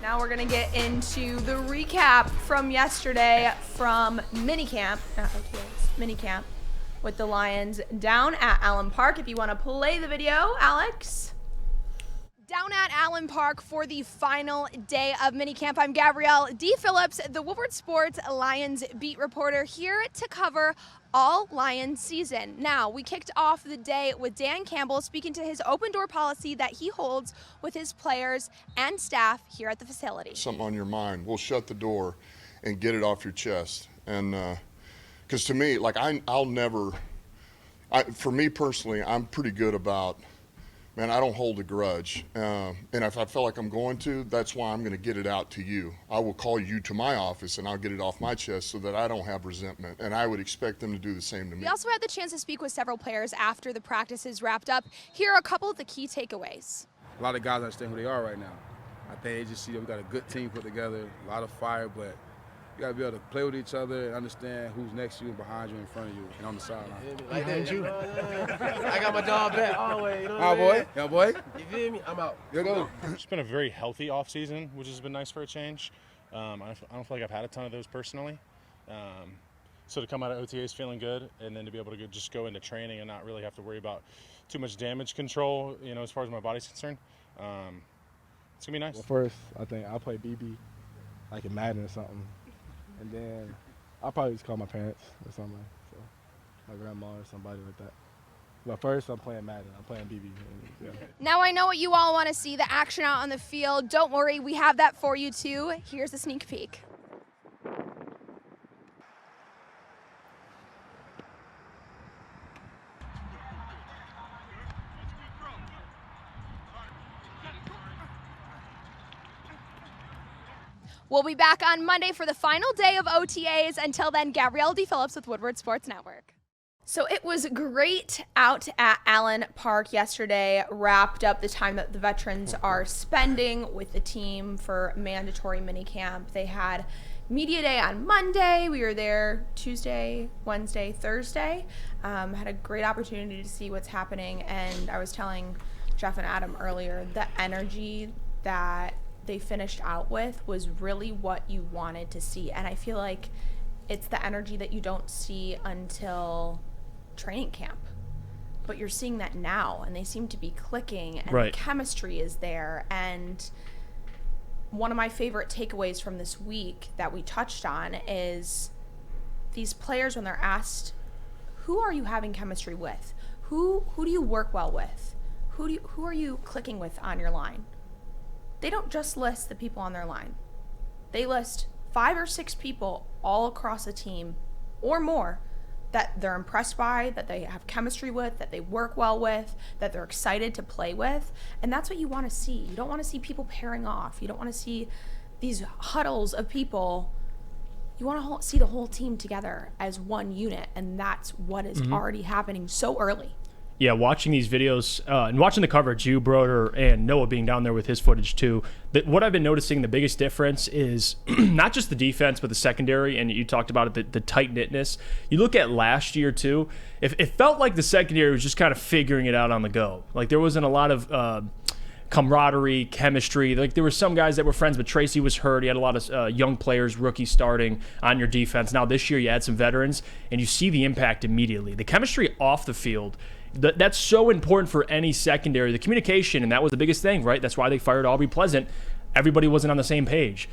Now we're going to get into the recap from yesterday from Minicamp, not OTAs, Minicamp, with the Lions down at Allen Park. If you want to play the video, Alex. Down at Allen Park for the final day of Minicamp. I'm Gabrielle Dee Phillips, the Woodward Sports Lions beat reporter, here to cover all Lions season. Now, we kicked off the day with Dan Campbell speaking to his open door policy that he holds with his players and staff here at the facility. Something on your mind, we'll shut the door and get it off your chest. And because to me, like for me personally, I'm pretty good about, man, I don't hold a grudge. And if I feel like I'm going to, that's why I'm going to get it out to you. I will call you to my office and I'll get it off my chest so that I don't have resentment. And I would expect them to do the same to me. We also had the chance to speak with several players after the practices wrapped up. Here are a couple of the key takeaways. A lot of guys understand who they are right now. I think they just see that we got a good team put together, a lot of fire, but you got to be able to play with each other and understand who's next to you and behind you, in front of you, and on the sideline. Like that, you. I got my dog back always. You know what boy. Yeah, boy. You feel me? I'm out. Good go. It's been a very healthy offseason, which has been nice for a change. I don't feel like I've had a ton of those personally. So to come out of OTAs feeling good, and then to be able to just go into training and not really have to worry about too much damage control, as far as my body's concerned, it's going to be nice. Well, first, I think I'll play BB, like in Madden or something. And then I'll probably just call my parents or something, so my grandma or somebody like that. But first, I'm playing Madden. I'm playing BB. Yeah. Now I know what you all want to see, the action out on the field. Don't worry, we have that for you too. Here's a sneak peek. We'll be back on Monday for the final day of OTAs. Until then, Gabrielle Dee Phillips with Woodward Sports Network. So it was great out at Allen Park yesterday. Wrapped up the time that the veterans are spending with the team for mandatory minicamp. They had media day on Monday. We were there Tuesday, Wednesday, Thursday. Had a great opportunity to see what's happening. And I was telling Jeff and Adham earlier, the energy that they finished out with was really what you wanted to see. And I feel like it's the energy that you don't see until training camp. But you're seeing that now, and they seem to be clicking, and right. The chemistry is there. And one of my favorite takeaways from this week that we touched on is these players, when they're asked, who are you having chemistry with? Who do you work well with? Who are you clicking with on your line? They don't just list the people on their line. They list 5 or 6 people all across the team or more that they're impressed by, that they have chemistry with, that they work well with, that they're excited to play with. And that's what you want to see. You don't want to see people pairing off. You don't want to see these huddles of people. You want to see the whole team together as one unit. And that's what is already happening so early. Yeah, watching these videos and watching the coverage, you, Broder, and Noah being down there with his footage too, what I've been noticing, the biggest difference is not just the defense, but the secondary, and you talked about it, the tight-knitness. You look at last year too, it felt like the secondary was just kind of figuring it out on the go. Like there wasn't a lot of camaraderie, chemistry. Like there were some guys that were friends, but Tracy was hurt. You had a lot of young players, rookies starting on your defense. Now this year you had some veterans, and you see the impact immediately. The chemistry off the field, that's so important for any secondary. The communication, and that was the biggest thing, right? That's why they fired Aubrey Pleasant. Everybody wasn't on the same page.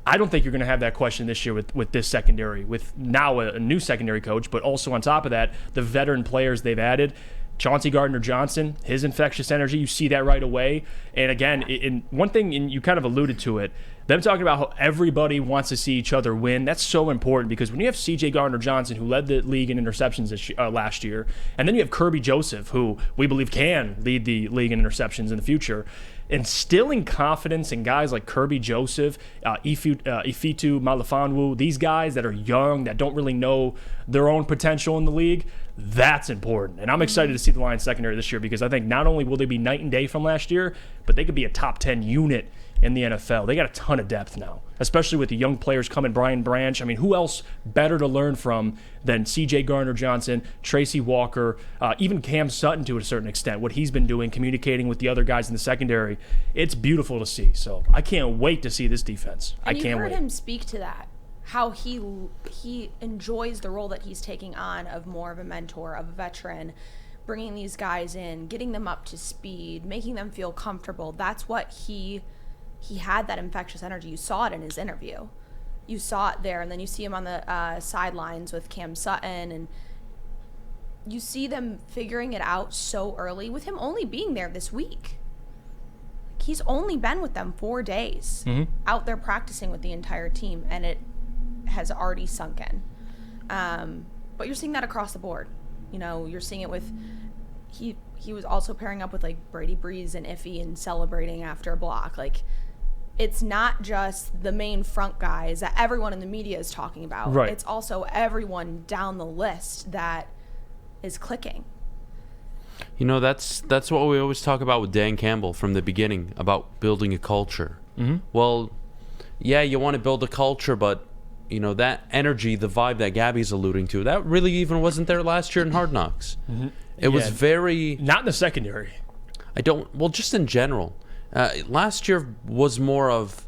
I don't think you're going to have that question this year with this secondary, with now a new secondary coach, but also on top of that, the veteran players they've added. Chauncey Gardner-Johnson, his infectious energy, you see that right away. And again, in one thing, and you kind of alluded to it, them talking about how everybody wants to see each other win, that's so important because when you have C.J. Gardner-Johnson, who led the league in interceptions last year, and then you have Kirby Joseph, who we believe can lead the league in interceptions in the future, instilling confidence in guys like Kirby Joseph, Ifitu Malifonwu, these guys that are young, that don't really know their own potential in the league, that's important. And I'm excited to see the Lions secondary this year because I think not only will they be night and day from last year, but they could be a top 10 unit in the NFL. They got a ton of depth now, especially with the young players coming. Brian Branch. I mean, who else better to learn from than C.J. Gardner-Johnson, Tracy Walker, even Cam Sutton to a certain extent, what he's been doing, communicating with the other guys in the secondary. It's beautiful to see. So I can't wait to see this defense. And I can't you heard wait. him speak to that, how he enjoys the role that he's taking on of more of a mentor, of a veteran, bringing these guys in, getting them up to speed, making them feel comfortable. That's what he had, that infectious energy. You saw it in his interview. You saw it there, and then you see him on the sidelines with Cam Sutton, and you see them figuring it out so early with him only being there this week. He's only been with them 4 days out there practicing with the entire team, and it has already sunk in. But you're seeing that across the board. You know, you're seeing it with he was also pairing up with like Brady Breeze and Iffy and celebrating after a block. Like, it's not just the main front guys that everyone in the media is talking about. Right. It's also everyone down the list that is clicking. You know, that's what we always talk about with Dan Campbell from the beginning, about building a culture. Well, yeah, you want to build a culture, but you know, that energy, the vibe that Gabby's alluding to, that really even wasn't there last year in Hard Knocks. It was very... Not in the secondary. Well, just in general. Last year was more of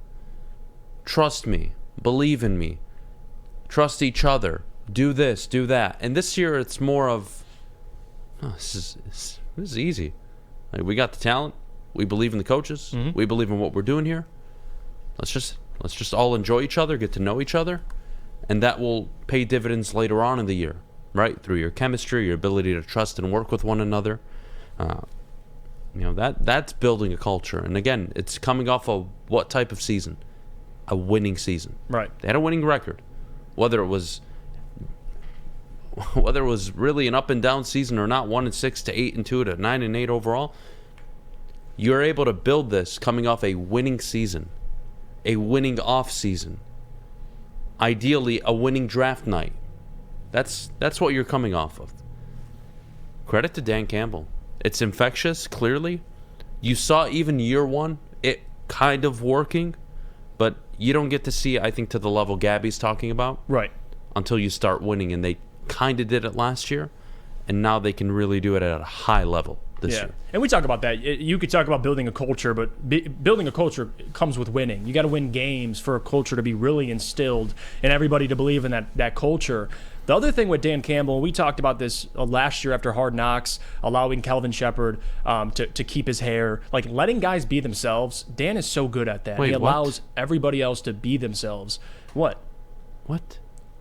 trust me, believe in me, trust each other, do this, do that. And this year it's more of, this is easy. Like, we got the talent. We believe in the coaches. We believe in what we're doing here. Let's just all enjoy each other, get to know each other, and that will pay dividends later on in the year, right? Through your chemistry, your ability to trust and work with one another. You know, that's building a culture. And again, it's coming off of what type of season? A winning season. Right. They had a winning record. Whether it was really an up and down season or not, 1-6 to 8-2 to 9-8 overall, you're able to build this coming off a winning season, a winning off season, ideally a winning draft night. That's what you're coming off of. Credit to Dan Campbell. It's infectious, clearly. You saw even year one, it kind of working, but you don't get to see, I think, to the level Gabby's talking about. Right. Until you start winning, and they kind of did it last year, and now they can really do it at a high level this year. And we talk about that. You could talk about building a culture, but building a culture comes with winning. You got to win games for a culture to be really instilled and everybody to believe in that culture. The other thing with Dan Campbell, we talked about this last year after Hard Knocks, allowing Calvin Shepard to keep his hair, like letting guys be themselves. Dan is so good at that. Wait, he allows what? everybody else to be themselves. What?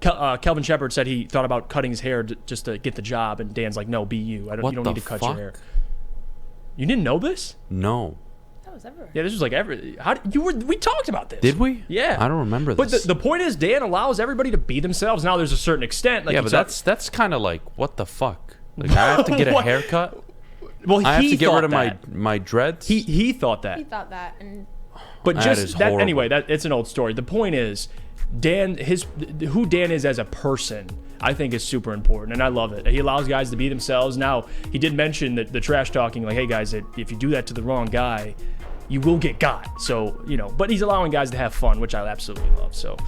Calvin Shepard said he thought about cutting his hair just to get the job, and Dan's like, no, be you. You don't need to cut your hair. You didn't know this? No. That was everywhere. Yeah, this was like we talked about this. Did we? Yeah. I don't remember this. But the point is, Dan allows everybody to be themselves. Now, there's a certain extent. Like, yeah, but that's kind of like, what the fuck? Like, I have to get a haircut? Well, I have he to get rid of thought my dreads? He thought that. He thought that, and But That just is that horrible. anyway. It's an old story. The point is, who Dan is as a person, I think is super important, and I love it. He allows guys to be themselves. Now, he did mention that the trash talking, like, hey guys, if you do that to the wrong guy, you will get got. So, you know, but he's allowing guys to have fun, which I absolutely love. So,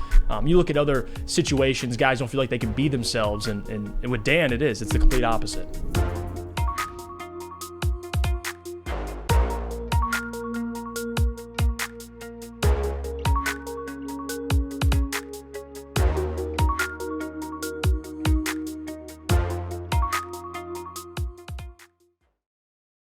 you look at other situations, guys don't feel like they can be themselves, and with Dan, it's the complete opposite.